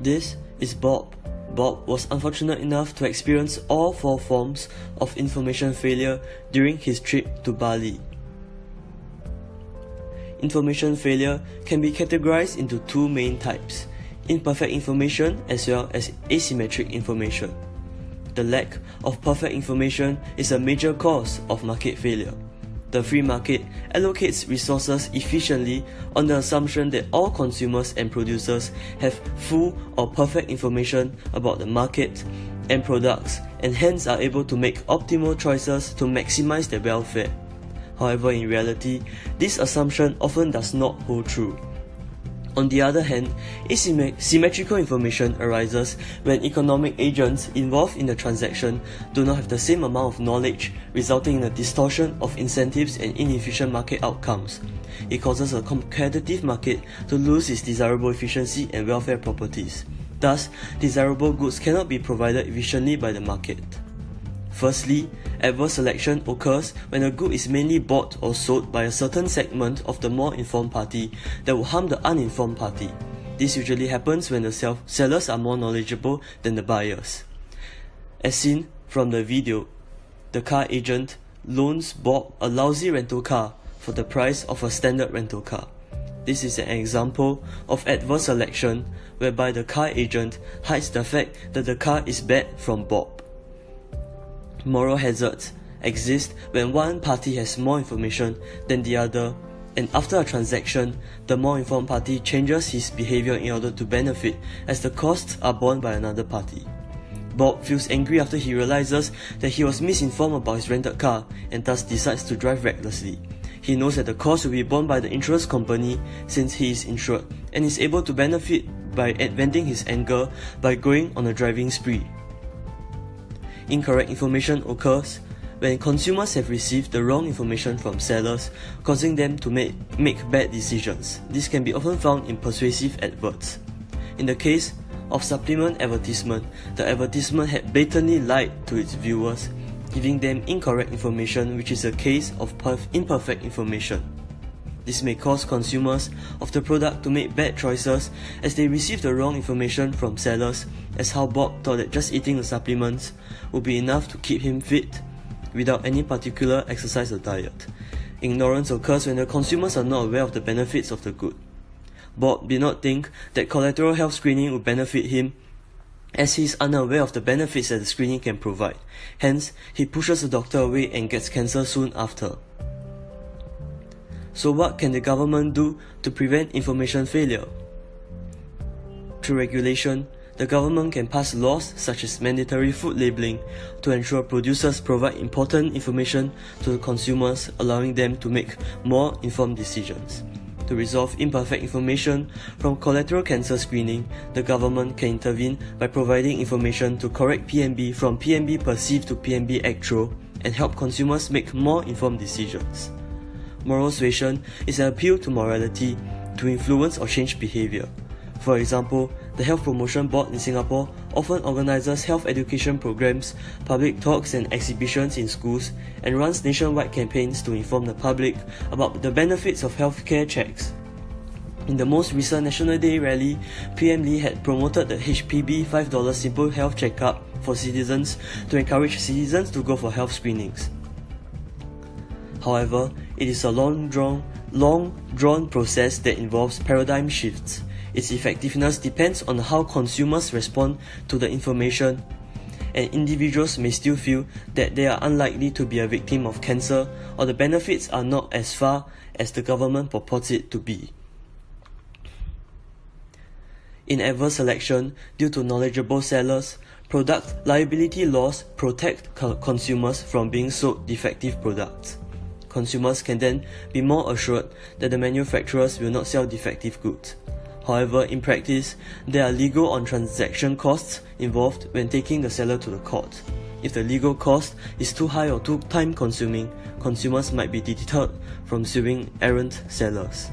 This is Bob. Bob was unfortunate enough to experience all 4 forms of information failure during his trip to Bali. Information failure can be categorized into 2 main types: imperfect information as well as asymmetric information. The lack of perfect information is a major cause of market failure. The free market allocates resources efficiently on the assumption that all consumers and producers have full or perfect information about the market and products, and hence are able to make optimal choices to maximize their welfare. However, in reality, this assumption often does not hold true. On the other hand, asymmetrical information arises when economic agents involved in the transaction do not have the same amount of knowledge, resulting in a distortion of incentives and inefficient market outcomes. It causes a competitive market to lose its desirable efficiency and welfare properties. Thus, desirable goods cannot be provided efficiently by the market. Firstly, adverse selection occurs when a good is mainly bought or sold by a certain segment of the more informed party that will harm the uninformed party. This usually happens when the sellers are more knowledgeable than the buyers. As seen from the video, the car agent loans Bob a lousy rental car for the price of a standard rental car. This is an example of adverse selection whereby the car agent hides the fact that the car is bad from Bob. Moral hazards exist when one party has more information than the other, and after a transaction, the more informed party changes his behavior in order to benefit, as the costs are borne by another party. Bob feels angry after he realizes that he was misinformed about his rented car and thus decides to drive recklessly. He knows that the cost will be borne by the insurance company since he is insured, and is able to benefit by venting his anger by going on a driving spree. Incorrect information occurs when consumers have received the wrong information from sellers, causing them to make bad decisions. This can be often found in persuasive adverts. In the case of supplement advertisement, the advertisement had blatantly lied to its viewers, giving them incorrect information, which is a case of imperfect information. This may cause consumers of the product to make bad choices as they receive the wrong information from sellers, as how Bob thought that just eating the supplements would be enough to keep him fit without any particular exercise or diet. Ignorance occurs when the consumers are not aware of the benefits of the good. Bob did not think that collateral health screening would benefit him, as he is unaware of the benefits that the screening can provide. Hence, he pushes the doctor away and gets cancer soon after. So what can the government do to prevent information failure? Through regulation, the government can pass laws such as mandatory food labeling to ensure producers provide important information to the consumers, allowing them to make more informed decisions. To resolve imperfect information from collateral cancer screening, the government can intervene by providing information to correct PMB from PMB perceived to PMB actual and help consumers make more informed decisions. Moral suasion is an appeal to morality to influence or change behavior. For example, the Health Promotion Board in Singapore often organizes health education programs, public talks and exhibitions in schools, and runs nationwide campaigns to inform the public about the benefits of healthcare checks. In the most recent National Day rally, PM Lee had promoted the HPB $5 Simple Health Checkup for citizens to encourage citizens to go for health screenings. However, it is a long-drawn process that involves paradigm shifts. Its effectiveness depends on how consumers respond to the information, and individuals may still feel that they are unlikely to be a victim of cancer, or the benefits are not as far as the government purports it to be. In adverse selection, due to knowledgeable sellers, product liability laws protect consumers from being sold defective products. Consumers can then be more assured that the manufacturers will not sell defective goods. However, in practice, there are legal or transaction costs involved when taking the seller to the court. If the legal cost is too high or too time-consuming, consumers might be deterred from suing errant sellers.